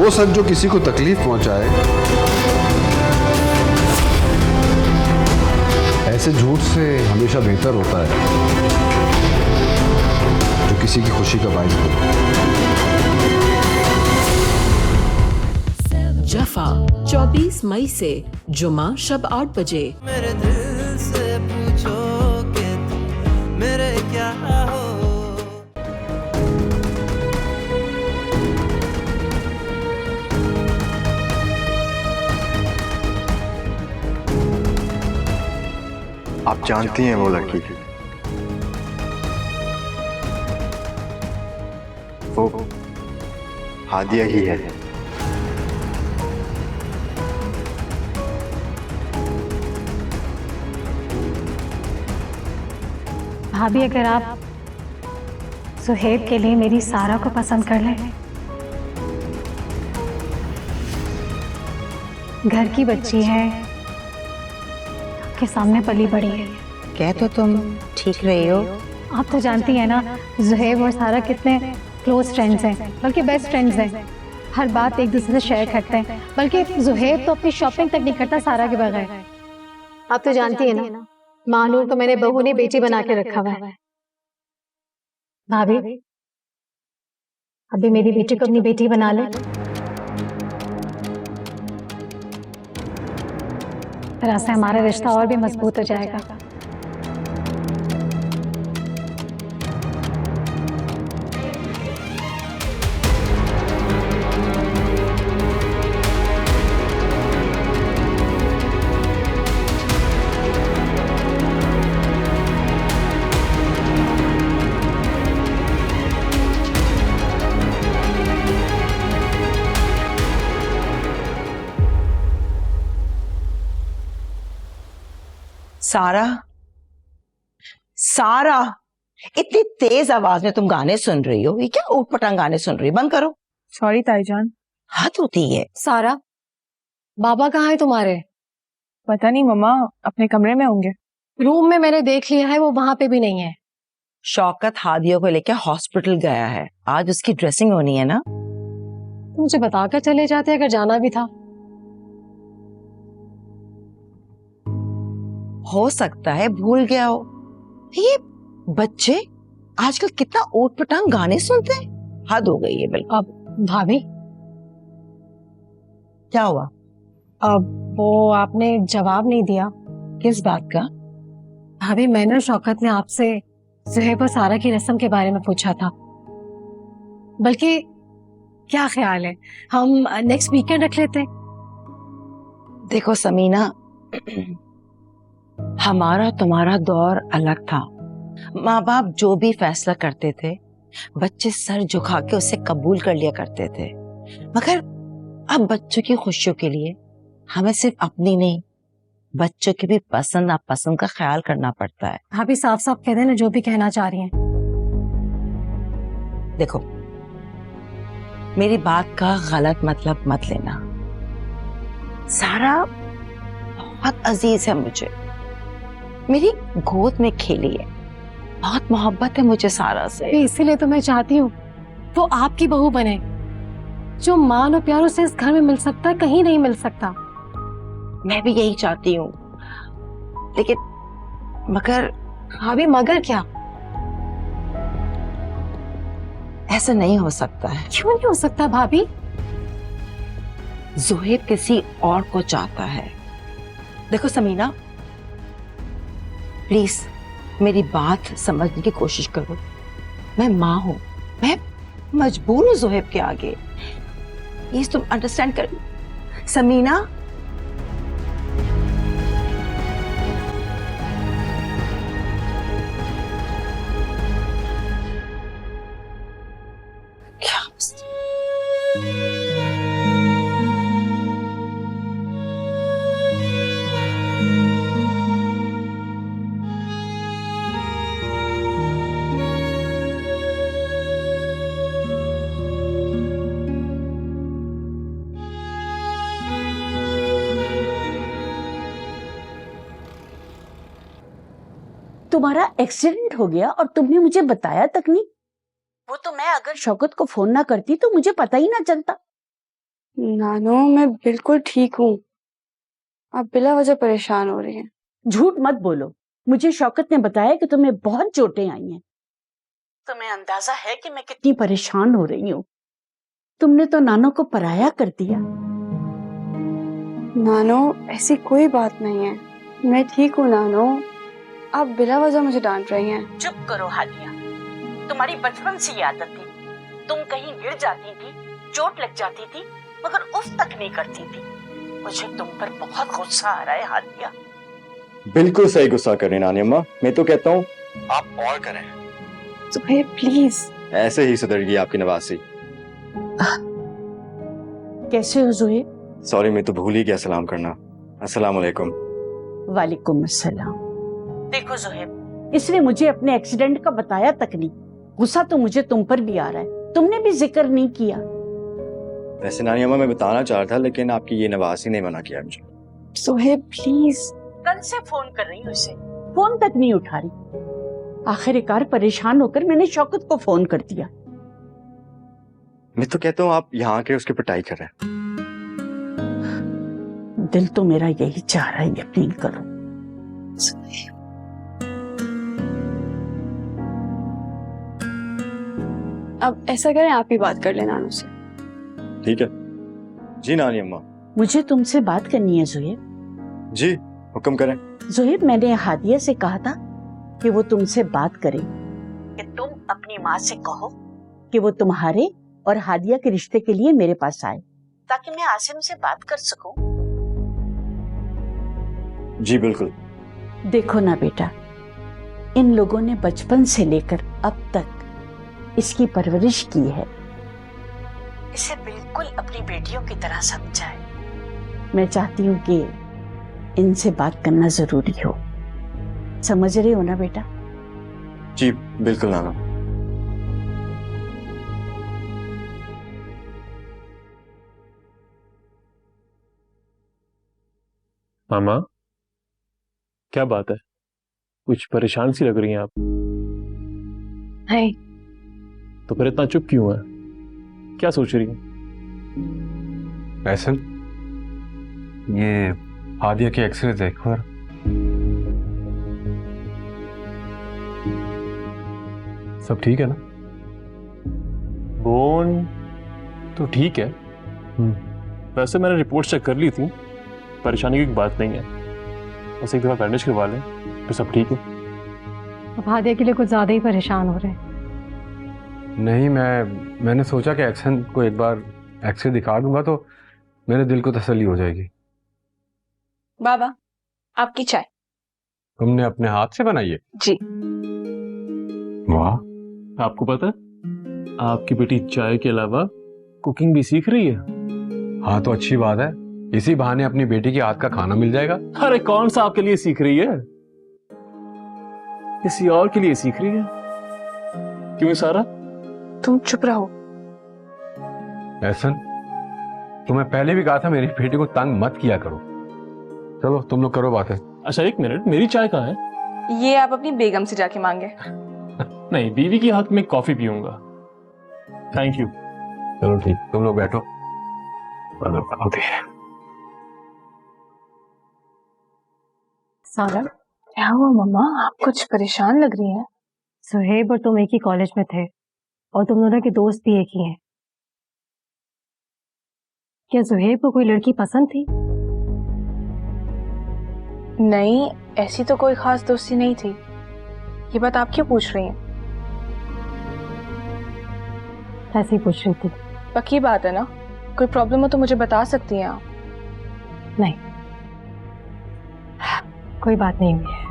वो सच जो किसी को तकलीफ पहुंचाए, ऐसे झूठ से हमेशा बेहतर होता है जो किसी की खुशी का बायस बने। जफा 24 मई से जुमा शब 8 बजे। मेरे दिल से पूछो कि तुम मेरे क्या हो। आप जानती हैं वो लड़की, वो हादिया ही है। भाभी, अगर आप सुहेब के लिए मेरी सारा को पसंद कर लें, घर की बच्ची है, आपके सामने पली बड़ी है। कह तो तुम ठीक रही हो। आप तो जानती हैं ना, सुहेब और सारा कितने क्लोज फ्रेंड्स हैं, बल्कि बेस्ट फ्रेंड्स हैं। हर बात एक दूसरे से शेयर करते हैं, बल्कि सुहेब तो अपनी शॉपिंग तक नहीं करता सारा के बगैर। आप तो जानती है ना, मानूर को मैंने बहू ने बेटी बना के रखा हुआ है। भाभी, अभी मेरी बेटी को अपनी बेटी बना ले, तरह से हमारा रिश्ता और भी मजबूत हो जाएगा। सारा, सारा, इतनी तेज आवाज में तुम गाने सुन रही हो? ये क्या ऊटपटांग गाने सुन रही हो? बंद करो। सॉरी ताईजान। हद होती है। सारा, बाबा कहाँ है तुम्हारे? पता नहीं मम्मा, अपने कमरे में होंगे। रूम में मैंने देख लिया है, वो वहां पे भी नहीं है। शौकत हादिया को लेकर हॉस्पिटल गया है, आज उसकी ड्रेसिंग होनी है ना। मुझे बताकर चले जाते अगर जाना भी था। हो सकता है भूल गया हो। ये बच्चे आजकल कितना ऊटपटांग गाने सुनते हैं, हद हो गई है बिल्कुल। अब भाभी, क्या हुआ? अब वो आपने जवाब नहीं दिया। किस बात का? भाभी, मैंने शौकत ने आपसे सुहेब और सारा की रस्म के बारे में पूछा था, बल्कि क्या ख्याल है हम नेक्स्ट वीकेंड रख लेते हैं? देखो समीना, हमारा तुम्हारा दौर अलग था। माँ बाप जो भी फैसला करते थे, बच्चे सर झुका के उसे कबूल कर लिया करते थे। मगर अब बच्चों की खुशियों के लिए हमें सिर्फ अपनी नहीं, बच्चों की भी पसंद नापसंद का ख्याल करना पड़ता है। भाभी, साफ साफ कह देना जो भी कहना चाह रही हैं। देखो, मेरी बात का गलत मतलब मत लेना। सारा बहुत अजीज है मुझे, मेरी गोद में खेली है, बहुत मोहब्बत है मुझे सारा से। इसीलिए तो मैं चाहती हूँ वो आपकी बहू बने। जो मान और प्यार उसे इस घर में मिल सकता है, कहीं नहीं मिल सकता। मैं भी यही चाहती हूँ, लेकिन मगर भाभी, मगर क्या? ऐसा नहीं हो सकता है। क्यों नहीं हो सकता भाभी? ज़ुहैब किसी और को चाहता है। देखो समीना, प्लीज मेरी बात समझने की कोशिश करो। मैं माँ हूं, मैं मजबूर हूं ज़ुहैब के आगे। प्लीज तुम अंडरस्टैंड कर। समीना, क्या तुम्हारा एक्सीडेंट हो गया और तुमने मुझे बताया तक नहीं। वो तो मैं अगर शौकत को फोन ना करती तो मुझे पता ही ना चलता। नानो मैं बिल्कुल ठीक हूँ। आप बिला वजह परेशान हो रही हैं। झूठ मत बोलो। मुझे शौकत ने बताया कि तुम्हें बहुत चोटें आई हैं। तुम्हें अंदाजा है कि मैं कितनी परेशान हो रही हूँ। तुमने तो नानो को पराया कर दिया। नानो ऐसी कोई बात नहीं है, मैं ठीक हूँ नानो। आप बिला वजह मुझे डांट रही हैं। चुप करो हादिया, तुम्हारी बचपन से ये आदत थी। तुम कहीं गिर जाती थी, चोट लग जाती थी, मगर उफ तक नहीं करती थी। मुझे तुम पर बहुत गुस्सा आ रहा है हादिया। बिल्कुल सही गुस्सा कर रही नानी अम्मा। मैं तो कहता हूँ आप और करें। सुहेब प्लीज। ऐसे ही सुधरेगी आपकी नवासी। कैसे हो जुहेब? सॉरी, मैं तो भूल ही गया सलाम करना। अस्सलाम वालेकुम। वालेकुम अस्सलाम। देखो जुहेब, इसने मुझे अपने एक्सीडेंट का बताया तक नहीं। गुस्सा तो मुझे तुम पर भी आ रहा है, तुमने भी जिक्र नहीं किया। वैसे नानी अम्मा मैं बताना चाह रहा था, लेकिन आपकी ये नवासी ने मना किया मुझे। सुहेब प्लीज। कल से फोन कर रही हूँ उसे, फोन तक नहीं उठा रही। आखिरकार परेशान होकर मैंने शौकत को फोन कर दिया। मैं तो कहता हूँ आप यहाँ के उसकी पिटाई कर रहे हैं। दिल तो मेरा यही चाह रहा है, यकीन करो। अब ऐसा करें, आप ही बात कर लें नानो से। ठीक है जी नानी अम्मा। मुझे तुमसे बात करनी है जुहेब। जी हुक्म करें। जुहेब, मैंने हादिया से कहा था कि वो तुमसे बात करे, कि तुम अपनी माँ से कहो कि वो तुम्हारे और हादिया के रिश्ते के लिए मेरे पास आए, ताकि मैं आसिम से बात कर सकूं। जी बिल्कुल। देखो ना बेटा, इन लोगों ने बचपन से लेकर अब तक इसकी परवरिश की है। इसे बिल्कुल अपनी बेटियों की तरह समझा है। मैं चाहती हूँ कि इनसे बात करना जरूरी हो। समझ रहे हो ना बेटा? जी बिल्कुल नाना। मामा, क्या बात है? कुछ परेशान सी लग रही हैं आप। नहीं। तो फिर इतना चुप क्यों है? क्या सोच रही हैं? ऐसन, ये हादिया के एक्सरे देखो यार। सब ठीक है ना? बोन तो ठीक है। वैसे मैंने रिपोर्ट चेक कर ली थी, परेशानी की बात नहीं है। बस एक दफा बैंडेज करवा लें तो सब ठीक है। अब हादिया के लिए कुछ ज्यादा ही परेशान हो रहे हैं। नहीं, मैंने सोचा कि एक्शन को एक बार एक्सरे दिखा दूंगा तो मेरे दिल को तसल्ली हो जाएगी। बाबा, आपकी चाय। तुमने अपने हाथ से बनाई है? जी। वाह। आपको पता है, आपकी बेटी चाय के अलावा कुकिंग भी सीख रही है। हाँ तो अच्छी बात है, इसी बहाने अपनी बेटी के हाथ का खाना मिल जाएगा। अरे कौन सा आपके लिए सीख रही है, किसी और के लिए सीख रही है। क्यों सारा? तुम चुप रहो। ऐसन, तुम्हें पहले भी कहा था मेरी बेटी को तंग मत किया करो। चलो तुम लोग करो बातें। अच्छा एक मिनट, मेरी चाय कहाँ है? ये आप अपनी बेगम से जाके मांगे। नहीं, बीवी के हाथ में कॉफी पीऊंगा। Thank you. चलो ठीक, तुम लोग बैठो। सारा, क्या हुआ मम्मा? आप कुछ परेशान लग रही हैं। सुहेब और तुम एक ही कॉलेज में थे और तुम दोनों के दोस्त भी एक ही हैं। क्या सुहेब को कोई लड़की पसंद थी? नहीं, ऐसी तो कोई खास दोस्ती नहीं थी। ये बात आप क्यों पूछ रही हैं? ऐसे ही पूछ रही थी। पक्की बात है ना? कोई प्रॉब्लम हो तो मुझे बता सकती हैं आप। नहीं, कोई बात नहीं हुई है।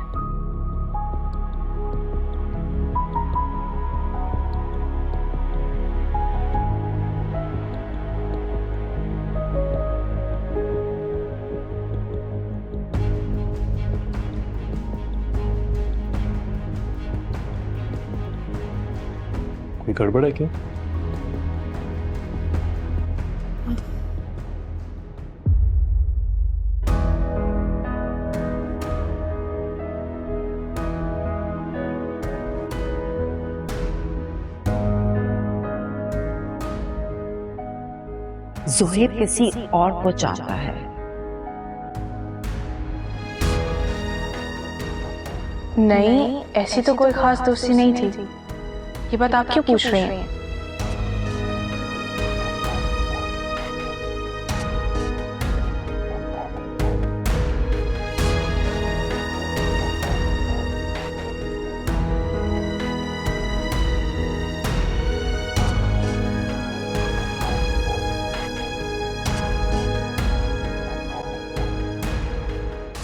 कोई गड़बड़ है क्या? जुहैब किसी और को चाहता है। नहीं, ऐसी तो कोई खास दोस्ती नहीं थी। ये बात आप क्यों पूछ रही हैं?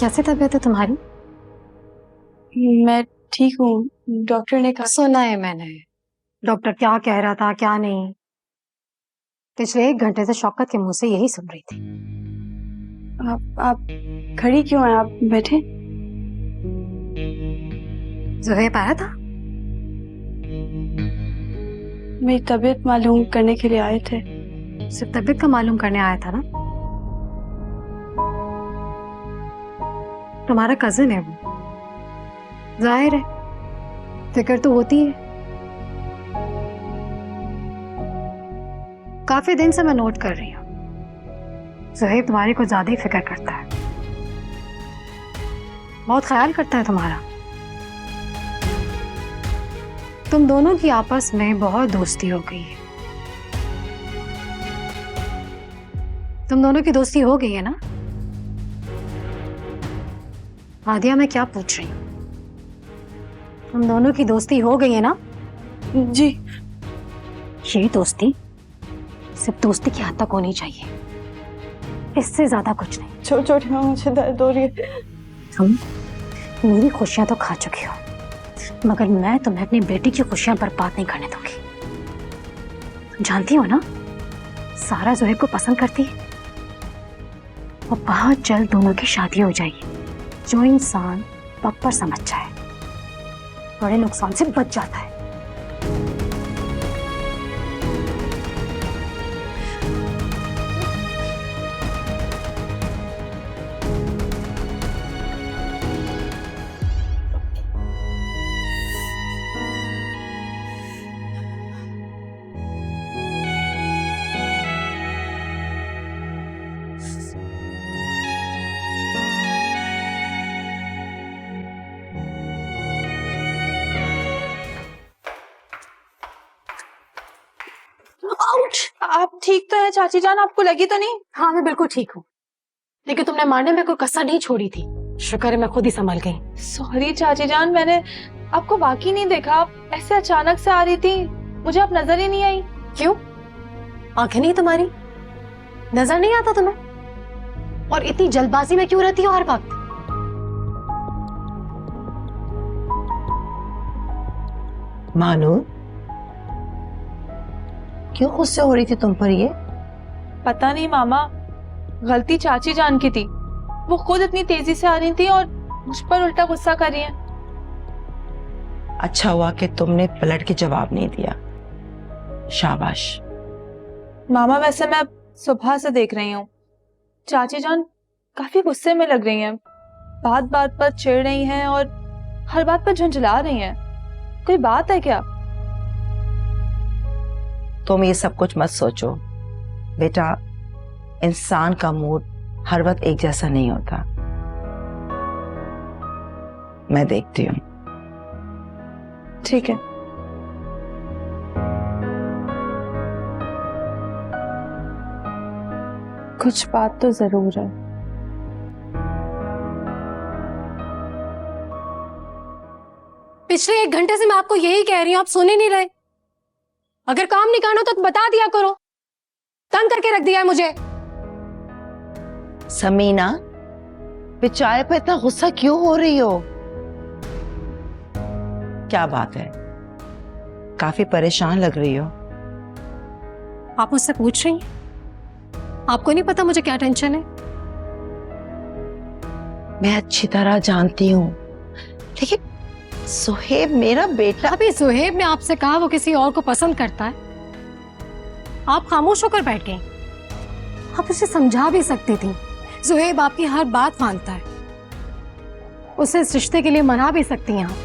कैसी तबीयत है तुम्हारी? मैं ठीक हूँ, डॉक्टर ने कहा। सुना है मैंने डॉक्टर क्या कह रहा था क्या नहीं। पिछले 1 घंटे से शौकत के मुंह से यही सुन रही थी। आप खड़ी क्यों हैं? आप बैठे। जुहैब आया था? मेरी तबीयत मालूम करने के लिए आए थे। सिर्फ तबीयत का मालूम करने आया था ना? तुम्हारा कजिन है वो, जाहिर है फिक्र तो होती है। काफी दिन से मैं नोट कर रही हूँ, जुहैब तुम्हारी को ज्यादा ही फिक्र करता है, बहुत ख्याल करता है तुम्हारा। तुम दोनों की आपस में बहुत दोस्ती हो गई है। तुम दोनों की दोस्ती हो गई है ना? आदिया, मैं क्या पूछ रही हूँ? तुम दोनों की दोस्ती हो गई है ना? जी। ये दोस्ती सिर्फ दोस्ती की हद तक होनी चाहिए, इससे ज्यादा कुछ नहीं। छोटी छोटी में मुझे दर्द हो रही है। तुम मेरी खुशियां तो खा चुकी हो, मगर मैं तुम्हें अपनी बेटी की खुशियां बर्बाद नहीं करने दूंगी। जानती हो ना, सारा जुहैब को पसंद करती है और बहुत जल्द दोनों की शादी हो जाएगी। जो इंसान बब्बर समझ जाए बड़े नुकसान से बच जाता है। आप ठीक तो है चाची जान? आपको लगी तो नहीं? हाँ, मैं बिल्कुल ठीक हूँ, लेकिन तुमने मारने में कोई कसर नहीं छोड़ी थी। शुक्र है मैं खुद ही संभल गई। सॉरी चाची जान, मैंने आपको बाकी नहीं देखा। आप ऐसे अचानक से आ रही थी, मुझे आप नजर ही नहीं आई। क्यों? आंखें नहीं तुम्हारी? नजर नहीं आता तुम्हें? और इतनी जल्दबाजी में क्यों रहती हो हर वक्त? मानो क्यों गुस्से हो रही थी तुम पर? ये पता नहीं मामा, गलती चाची जान की थी। वो खुद इतनी तेजी से आ रही थी और मुझ पर उल्टा गुस्सा कर रही हैं। अच्छा हुआ कि तुमने पलट के जवाब नहीं दिया, शाबाश। मामा वैसे मैं सुबह से देख रही हूँ, चाची जान काफी गुस्से में लग रही हैं, बात बात पर चिढ़ रही हैं और हर बात पर झुंझला रही हैं। कोई बात है क्या? तुम ये सब कुछ मत सोचो बेटा, इंसान का मूड हर वक्त एक जैसा नहीं होता। मैं देखती हूँ। ठीक है। कुछ बात तो जरूर है। पिछले 1 घंटे से मैं आपको यही कह रही हूँ, आप सुने नहीं रहे। अगर काम नहीं करना तो बता दिया करो, तंग करके रख दिया है मुझे। समीना, बेचारे पे इतना गुस्सा क्यों हो रही हो? क्या बात है? काफी परेशान लग रही हो। आप मुझसे पूछ रही हैं? आपको नहीं पता मुझे क्या टेंशन है? मैं अच्छी तरह जानती हूँ, लेकिन सुहेब मेरा बेटा। अभी सुहेब ने आपसे कहा वो किसी और को पसंद करता है, आप खामोश होकर बैठ गए। आप उसे समझा भी सकती थी, सुहेब आपकी हर बात मानता है, उसे इस रिश्ते के लिए मना भी सकती हैं आप।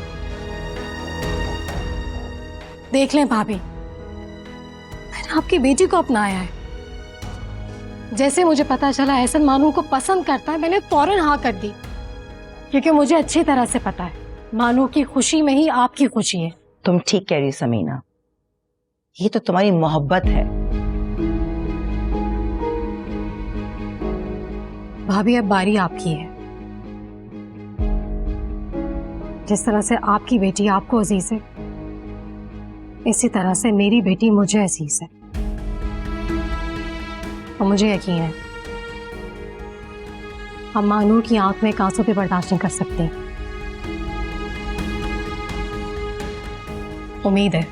देख लें भाभी, मैंने आपकी बेटी को अपनाया है, जैसे मुझे पता चला एहसन मानू को पसंद करता है, मैंने फौरन हाँ कर दी, क्योंकि मुझे अच्छी तरह से पता है मानू की खुशी में ही आपकी खुशी है। तुम ठीक कह रही हो समीना, ये तो तुम्हारी मोहब्बत है। भाभी अब बारी आपकी है। जिस तरह से आपकी बेटी आपको अजीज है, इसी तरह से मेरी बेटी मुझे अजीज है। और मुझे यकीन है हम मानूर की आंख में आंसू भी बर्दाश्त नहीं कर सकते। उम्मीद है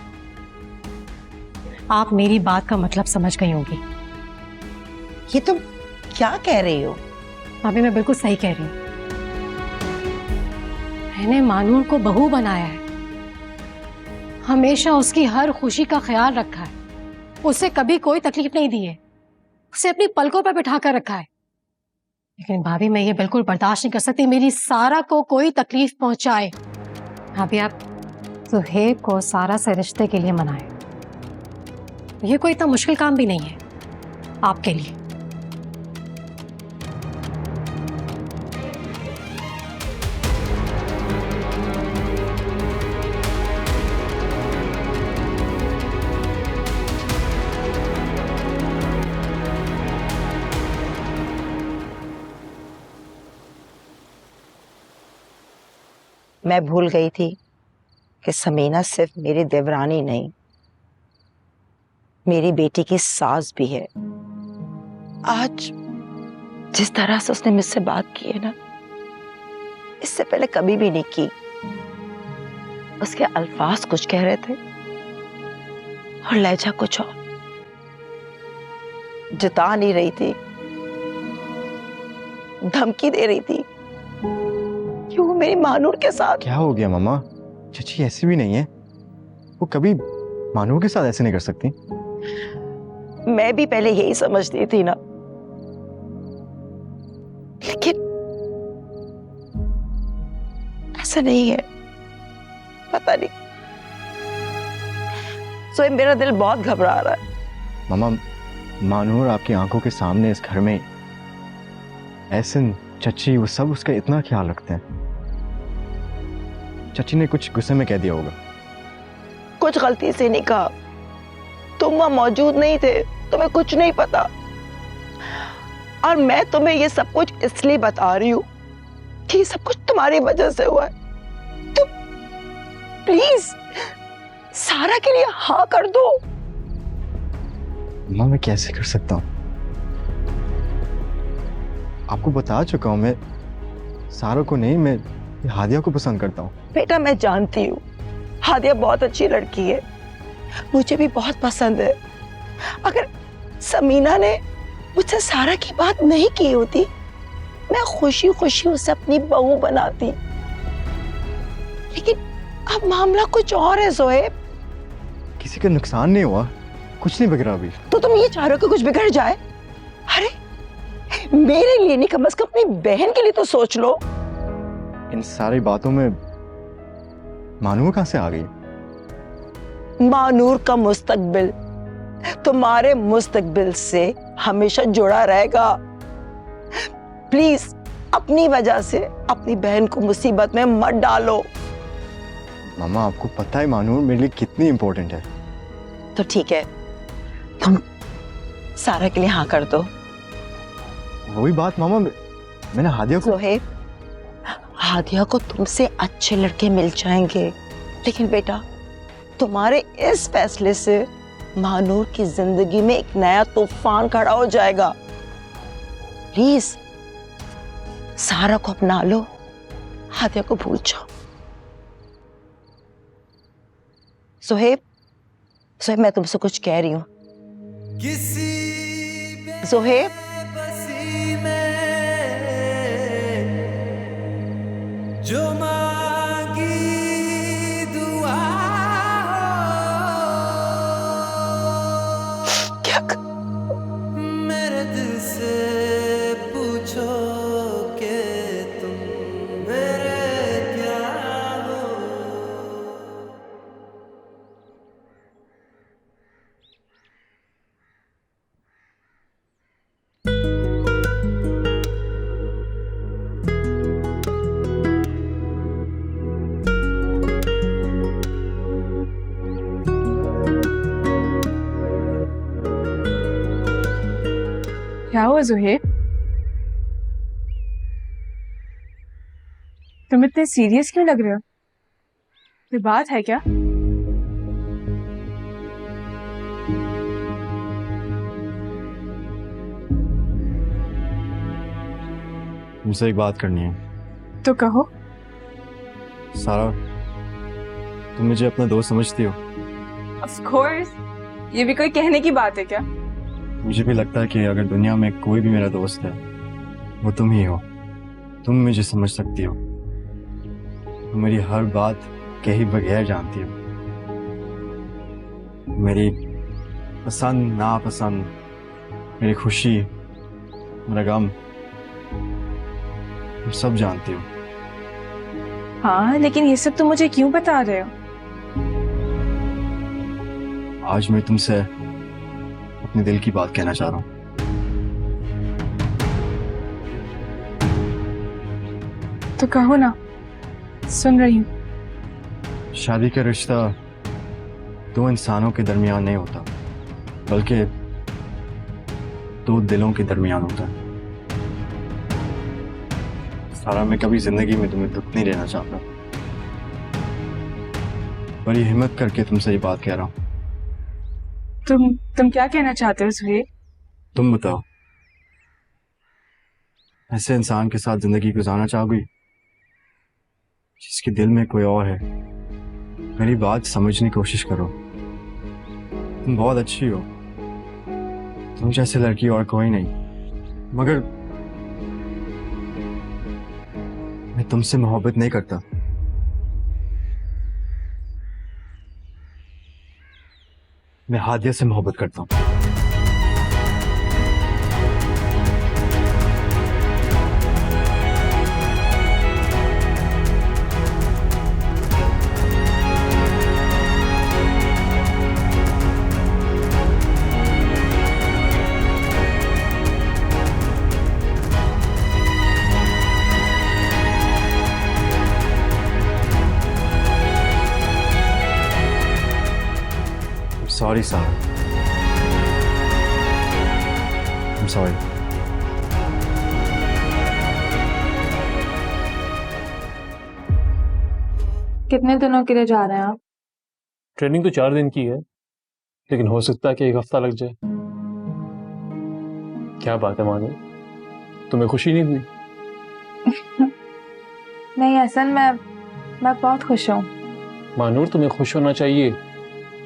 आप मेरी बात का मतलब समझ गई होंगी। ये तुम क्या कह रही हो? भाभी मैं बिल्कुल सही कह रही हूँ। मैंने मानूर को बहू बनाया है, हमेशा उसकी हर खुशी का ख्याल रखा है, उसे कभी कोई तकलीफ नहीं दी है, उसे अपनी पलकों पर बिठा कर रखा है। लेकिन भाभी मैं ये बिल्कुल बर्दाश्त नहीं कर सकती मेरी सारा को कोई तकलीफ पहुंचाए। भाभी आप सुहेब को सारा से रिश्ते के लिए मनाए, ये कोई इतना मुश्किल काम भी नहीं है आपके लिए। मैं भूल गई थी कि समीना सिर्फ मेरी देवरानी नहीं, मेरी बेटी की सास भी है। आज जिस तरह से उसने मुझसे बात की है ना, इससे पहले कभी भी नहीं की। उसके अल्फाज कुछ कह रहे थे और लहजा कुछ और। जता नहीं रही थी, धमकी दे रही थी कि वो मेरी मानूर के साथ। क्या हो गया मामा? चाची ऐसी भी नहीं है, वो कभी मानूर के साथ ऐसे नहीं कर सकती। मैं भी पहले यही समझती थी ना, लेकिन ऐसा नहीं है। पता नहीं, सो मेरा दिल बहुत घबरा रहा है। मामा, मानूर आपकी आंखों के सामने इस घर में, एहसन, चची, वो सब उसका इतना ख्याल रखते हैं। चची ने कुछ गुस्से में कह दिया होगा। कुछ गलती से नहीं कहा, तुम वहां मौजूद नहीं थे, तुम्हें कुछ नहीं पता। और मैं तुम्हें ये सब कुछ इसलिए बता रही हूं कि ये सब कुछ तुम्हारी वजह से हुआ है। तुम प्लीज सारा के लिए हाँ कर दो। मामा मैं कैसे कर सकता हूँ? आपको बता चुका हूं, मैं सारा को नहीं, मैं हादिया को पसंद करता हूँ। बेटा मैं जानती हूँ हादिया बहुत अच्छी लड़की है, मुझे भी बहुत पसंद है। अगर समीना ने मुझसे सारा की बात नहीं की होती, मैं खुशी खुशी उसे अपनी बहू बनाती। लेकिन अब मामला कुछ और है ज़ोएब। किसी का नुकसान नहीं हुआ, कुछ नहीं बिगड़ा अभी। तो तुम ये चाह रहे हो कि कुछ बिगड़ जाए? अरे मेरे लिए नहीं, कम से कम अपनी बहन के लिए तो सोच लो। इन सारी बातों में मानूर कहां से आ गई? मानूर का मुस्तकबिल तुम्हारे मुस्तकबिल से हमेशा जुड़ा रहेगा। प्लीज अपनी वजह से अपनी बहन को मुसीबत में मत डालो। मामा आपको पता है मानूर मेरे लिए कितनी इंपॉर्टेंट है। तो ठीक है, तुम सारा के लिए हाँ कर दो। वही बात मामा, मैंने हादिया को। ज़ोहेब, हादिया को तुमसे अच्छे लड़के मिल जाएंगे, लेकिन बेटा तुम्हारे इस फैसले से मानूर की जिंदगी में एक नया तूफान खड़ा हो जाएगा। प्लीज सारा को अपना लो, हादिया को भूल जाओ। ज़ोहेब, ज़ोहेब मैं तुमसे कुछ कह रही हूँ। ज़ोहेब, जो मांगी दुआ क्या मेरे दिल से पूछो कि तुम मेरे क्या हो। क्या हुआ जुहेब? तुम इतने सीरियस क्यों लग रहे हो? कोई बात है क्या? मुझसे एक बात करनी है। तो कहो। सारा, तुम मुझे अपना दोस्त समझती हो? ऑफ कोर्स, ये भी कोई कहने की बात है क्या? मुझे भी लगता है कि अगर दुनिया में कोई भी मेरा दोस्त है वो तुम ही हो। तुम मुझे समझ सकती हो, तुम मेरी हर बात कहे बगैर जानती हो, मेरी पसंद नापसंद, मेरी खुशी, मेरा गम, तुम सब जानती हो। हाँ, लेकिन ये सब तुम मुझे क्यों बता रहे हो? आज मैं तुमसे अपने दिल की बात कहना चाह रहा हूँ। तो कहो ना, सुन रही हूँ। शादी का रिश्ता दो इंसानों के दरमियान नहीं होता, बल्कि दो दिलों के दरमियान होता है। सारा, मैं कभी जिंदगी में तुम्हें दुख नहीं देना चाहता, बड़ी हिम्मत करके तुमसे ये बात कह रहा हूँ। तुम क्या कहना चाहते हो सुहेब? तुम बताओ, ऐसे इंसान के साथ जिंदगी गुजारना चाहोगी जिसके दिल में कोई और है? मेरी बात समझने की कोशिश करो। तुम बहुत अच्छी हो, तुम जैसे लड़की और कोई नहीं, मगर मैं तुमसे मोहब्बत नहीं करता। मैं हादिया से मोहब्बत करता हूँ। Sorry, Sarah. I'm sorry. कितने दिनों के लिए जा रहे हैं आप? ट्रेनिंग तो 4 दिन की है, लेकिन हो सकता है कि 1 हफ्ता लग जाए। क्या बात है मानो, तुम्हें खुशी नहीं हुई? नहीं असन, मैं बहुत खुश हूँ। मानूर, तुम्हें खुश होना चाहिए।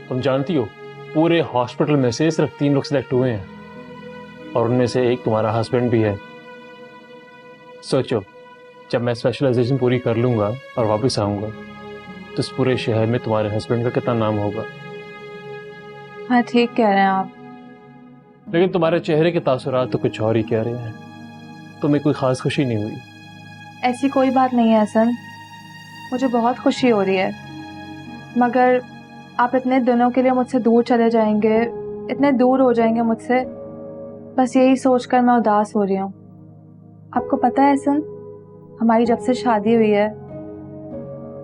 तुम जानती हो, पूरे हॉस्पिटल में से सिर्फ 3 लोग सिलेक्ट हुए हैं और उनमें से एक तुम्हारा हस्बैंड भी है। सोचो, जब मैं स्पेशलाइजेशन पूरी कर लूंगा और वापस आऊंगा तो इस पूरे शहर में तुम्हारे हस्बैंड का कितना नाम होगा। हाँ, ठीक कह रहे हैं आप। लेकिन तुम्हारे चेहरे के तासुरात तो कुछ और ही कह रहे हैं। तुम्हें कोई खास खुशी नहीं हुई? ऐसी कोई बात नहीं है हसन, मुझे बहुत खुशी हो रही है, मगर आप इतने दिनों के लिए मुझसे दूर चले जाएंगे, इतने दूर हो जाएंगे मुझसे, बस यही सोचकर मैं उदास हो रही हूँ। आपको पता है हसन, हमारी जब से शादी हुई है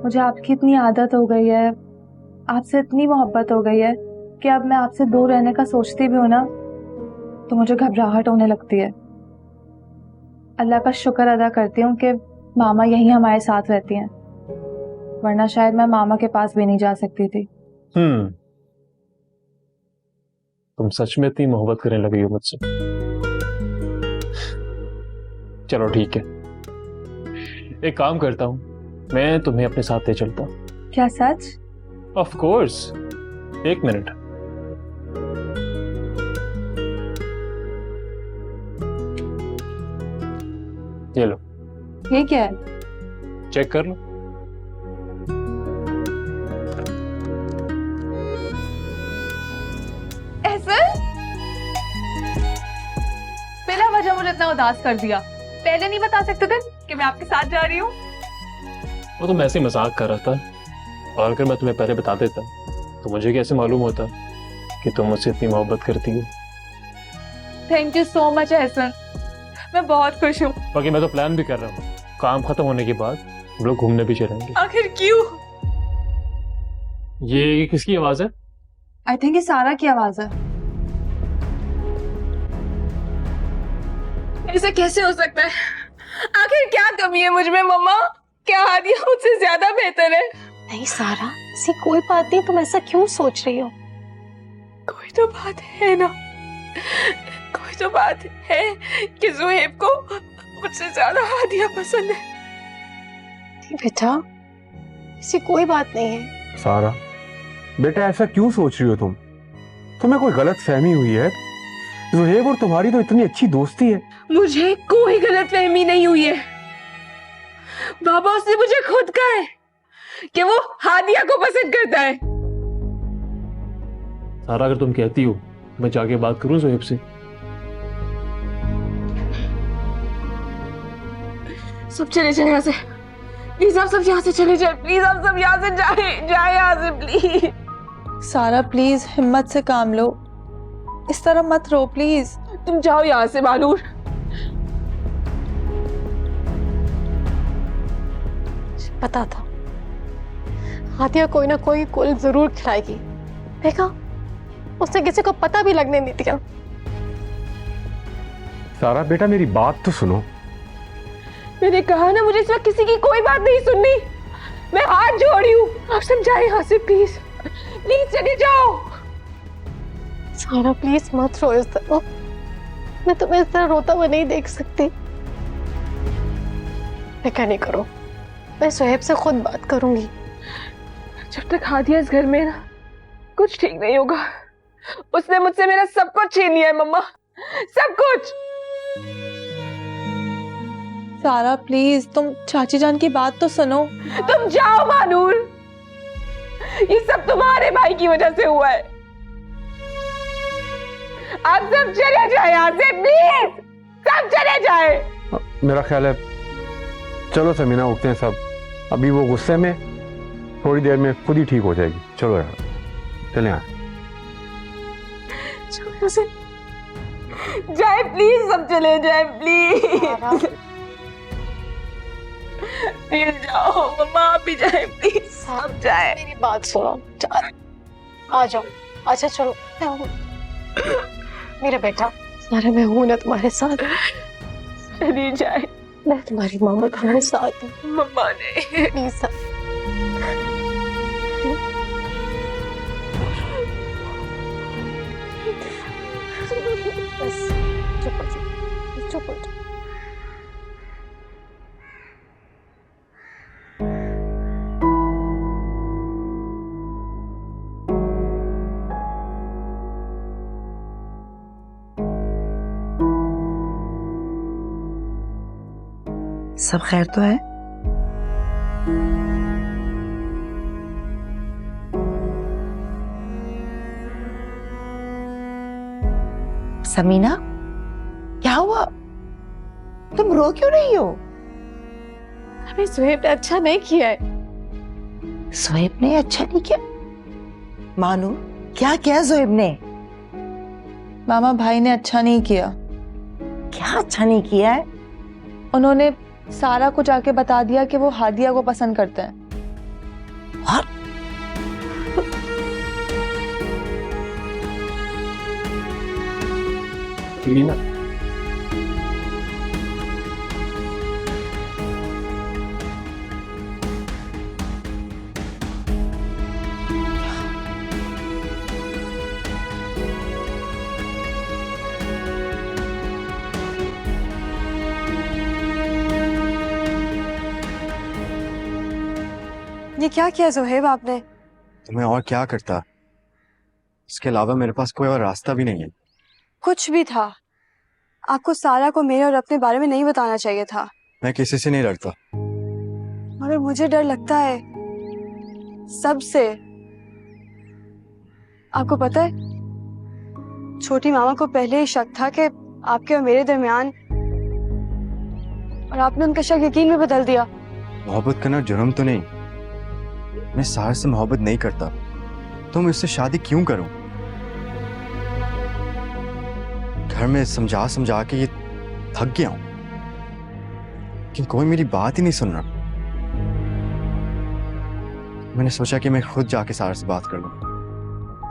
मुझे आपकी इतनी आदत हो गई है, आपसे इतनी मोहब्बत हो गई है कि अब मैं आपसे दूर रहने का सोचती भी हूँ ना तो मुझे घबराहट होने लगती है। अल्लाह का शुक्र अदा करती हूँ कि मामा यहीं हमारे साथ रहती हैं, वरना शायद मैं मामा के पास भी नहीं जा सकती थी। तुम सच में इतनी मोहब्बत करने लगी हो मुझसे? चलो ठीक है, एक काम करता हूँ, मैं तुम्हें अपने साथ ले चलता हूँ। क्या सच? Of course. 1 मिनट। ये लो। ये क्या है? चेक कर लो। बिना वजह मुझे इतना उदास कर दिया। पहले नहीं बता सकते थे कि मैं आपके साथ जा रही हूँ? वो तो मैं ऐसे मजाक कर रहा था, और अगर मैं तुम्हें पहले बता देता तो मुझे कैसे मालूम होता कि तुम मुझसे इतनी मोहब्बत करती हो। Thank you so much Ehsan, मैं बहुत खुश हूँ। बाकी मैं तो प्लान भी कर रहा हूँ, काम खत्म होने के बाद हम लोग घूमने भी चलेंगे। आखिर क्यों? ये किसकी आवाज है? आई थिंक ये सारा की आवाज है। ऐसा कैसे हो सकता है? आखिर क्या कमी है मुझ में मम्मा? क्या हादिया मुझसे ज्यादा बेहतर है? नहीं सारा, ऐसी कोई बात नहीं, तुम ऐसा क्यों सोच रही हो? कोई तो बात है ना, कोई तो बात है कि ज़ुहैब को मुझसे ज्यादा हादिया पसंद है। नहीं बेटा, ऐसी कोई बात नहीं है। सारा बेटा ऐसा क्यों सोच रही हो तुम? तुम्हें कोई गलत फहमी हुई है? ज़ुहैब और तुम्हारी तो इतनी अच्छी दोस्ती है। मुझे कोई गलत फहमी नहीं हुई है बाबा, उसने मुझे खुद कहा है कि वो हादिया को पसंद करता है। सारा अगर तुम कहती हो मैं जाके बात करूं ज़ुहैब से। सब चले जाए यहाँ से प्लीज, आप सब यहाँ से चले जाए प्लीज, आप सब यहाँ से जाए यहाँ से प्लीज। सारा प्लीज हिम्मत से काम लो, इस तरह मत रो प्लीज। तुम जाओ यहाँ से मानूर। पता था हादिया कोई ना कोई कुल जरूर खिलाएगी, देखा उसने किसी को पता भी लगने नहीं दिया। सारा बेटा मेरी बात तो सुनो। मैंने कहा ना मुझे इस वक्त किसी की कोई बात नहीं सुननी, मैं हाथ जोड़ी हूँ, आप समझाए यहाँ से प्लीज, प्लीज चले जाओ। सारा प्लीज मत रो इस तरह, मैं तुम्हें इस तरह रोता हुआ नहीं देख सकती। फिक्र नहीं करो, मैं ज़ुहैब से खुद बात करूंगी। जब तक हादिया इस घर में ना, कुछ ठीक नहीं होगा। उसने मुझसे मेरा सब कुछ छीन लिया है मम्मा, सब कुछ। सारा प्लीज तुम चाची जान की बात तो सुनो। तुम जाओ मानूर, ये सब तुम्हारे भाई की वजह से हुआ है। आप सब चले जाए यहाँ से प्लीज, सब चले जाए। मेरा ख्याल है चलो समीना उठते हैं सब, अभी वो गुस्से में, थोड़ी देर में खुद ही ठीक हो जाएगी। चलो यार चले यार जाए प्लीज, सब चले जाए प्लीज। प्लीज जाओ मम्मा, आप भी जाए प्लीज, सब जाए। मेरी बात सुनो, आ जाओ, अच्छा चलो मेरा बेटा। सारा मैं हूं ना तुम्हारे साथ, चली जाए। मैं तुम्हारी मामा तुम्हारे साथ हूँ। मम्मा ने प्लीज बस चुप हो जाओ, चुप हो जाओ। सब खैर तो है? समीना क्या हुआ? तुम रो क्यों रही हो? अभी ज़ुहैब ने अच्छा नहीं किया है। ज़ुहैब ने अच्छा नहीं किया? मानू क्या किया ज़ुहैब ने? मामा भाई ने अच्छा नहीं किया। क्या अच्छा नहीं किया है? उन्होंने सारा को जाके बता दिया कि वो हादिया को पसंद करते हैं। और लीना ये क्या किया ज़ुहैब आपने? तो मैं और क्या करता, इसके अलावा मेरे पास कोई और रास्ता भी नहीं है। कुछ भी था, आपको सारा को मेरे और अपने बारे में नहीं बताना चाहिए था। मैं किसी से नहीं डरता। मगर मुझे डर लगता है सबसे। आपको पता है छोटी मामा को पहले ही शक था कि आपके और मेरे दरमियान, और आपने उनका शक यकीन में बदल दिया। मोहब्बत करना जुर्म तो नहीं, मैं सारा से मोहब्बत नहीं करता, तो मैं उससे शादी क्यों करूं? घर में समझा समझा के ये थक गया हूं, लेकिन कोई मेरी बात ही नहीं सुन रहा। मैंने सोचा कि मैं खुद जाके सारा से बात कर लूं।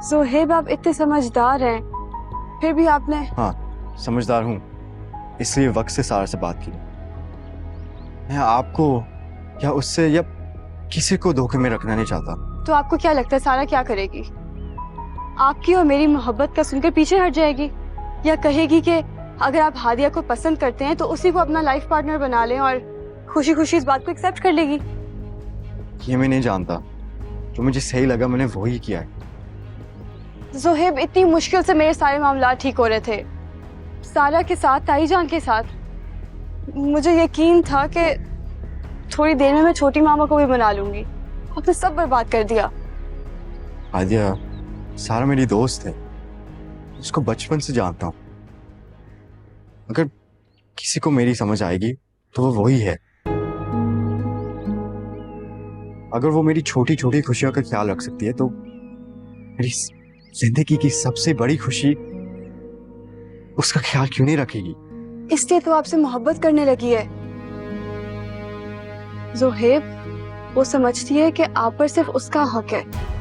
ज़ुहैब आप इतने समझदार हैं, फिर भी आपने। हाँ समझदार हूं, इसलिए वक्त से सारा से बात की। मैं आपको या उससे या किसी को धोखे में रखना नहीं चाहता। तो आपको क्या लगता है सारा क्या करेगी? आपकी और मेरी मोहब्बत का सुनकर पीछे हट जाएगी, या कहेगी कि अगर आप हादिया को पसंद करते हैं तो उसी को अपना लाइफ पार्टनर बना लें, और खुशी खुशी इस बात को एक्सेप्ट कर लेगी? ये मैं नहीं जानता, जो मुझे सही लगा मैंने वही किया है। ज़ुहैब, इतनी मुश्किल से मेरे सारे मामला ठीक हो रहे थे, सारा के साथ, ताईजान के साथ। मुझे यकीन था कि थोड़ी देर में मैं छोटी मामा को भी बना लूंगी। आपने सब बर्बाद कर दिया। आदिया, सारा मेरी दोस्त है, उसको बचपन से जानता हूँ। अगर किसी को मेरी समझ आएगी तो वो वही है। अगर वो मेरी छोटी छोटी खुशियों का ख्याल रख सकती है तो मेरी जिंदगी की सबसे बड़ी खुशी उसका ख्याल क्यों नहीं रखेगी? इसलिए तो आपसे मोहब्बत करने लगी है। ज़ुहैब, वो समझती है कि आप पर सिर्फ उसका हक है।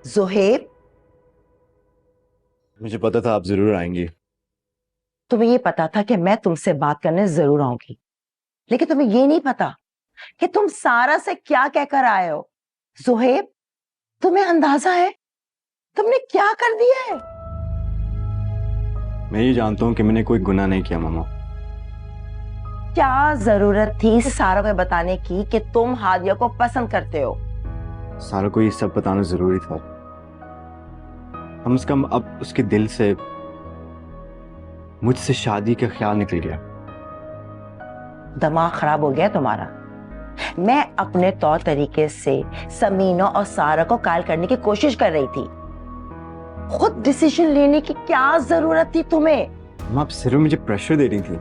ज़ुहैब, मुझे पता था आप जरूर आएंगी। तुम्हें ये पता था कि मैं तुमसे बात करने जरूर आऊंगी, लेकिन तुम्हें ये नहीं पता कि तुम सारा से क्या कहकर आए हो। ज़ुहैब, तुम्हें अंदाजा है तुमने क्या कर दिया है? मैं ये जानता हूँ कि मैंने कोई गुनाह नहीं किया मामा। क्या जरूरत थी सारा को बताने की कि तुम हादिया को पसंद करते हो? सारा को ये सब बताना जरूरी था। कम से कम अब उसके दिल से मुझसे शादी का ख्याल निकल गया। दिमाग खराब हो गया तुम्हारा। मैं अपने तौर तरीके से समीना और सारा को कायल करने की कोशिश कर रही थी। खुद डिसीजन लेने की क्या जरूरत थी तुम्हें? आप सिर्फ मुझे प्रेशर दे रही थी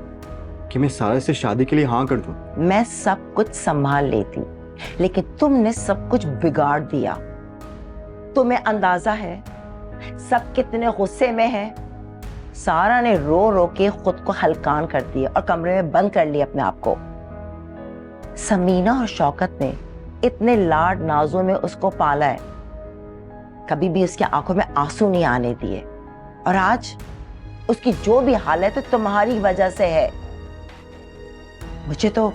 कि मैं सारा से शादी के लिए हाँ कर दूं। मैं सब कुछ संभाल लेती, लेकिन तुमने सब कुछ बिगाड़ दिया। तुम्हें अंदाजा है सब कितने गुस्से में है? सारा ने रो रो के खुद को हलकान कर दिया और कमरे में बंद कर लिया अपने आप को। समीना और शौकत ने इतने लाड नाजों में उसको पाला है, कभी भी उसकी आंखों में आंसू नहीं आने दिए, और आज उसकी जो भी हालत है तो तुम्हारी वजह से है। मुझे तो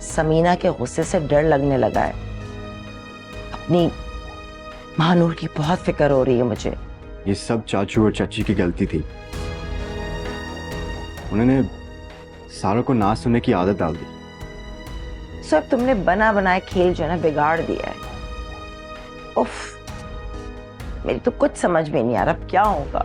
समीना के गुस्से से डर लगने लगा है। अपनी महानूर की बहुत फिक्र हो रही है मुझे। ये सब चाचू और चाची की गलती थी। उन्होंने सारा को ना सुनने की आदत डाल दी। सब तुमने बना बनाए खेल जो है ना बिगाड़ दिया है। उफ, मेरी तो कुछ समझ में नहीं आ रहा अब क्या होगा।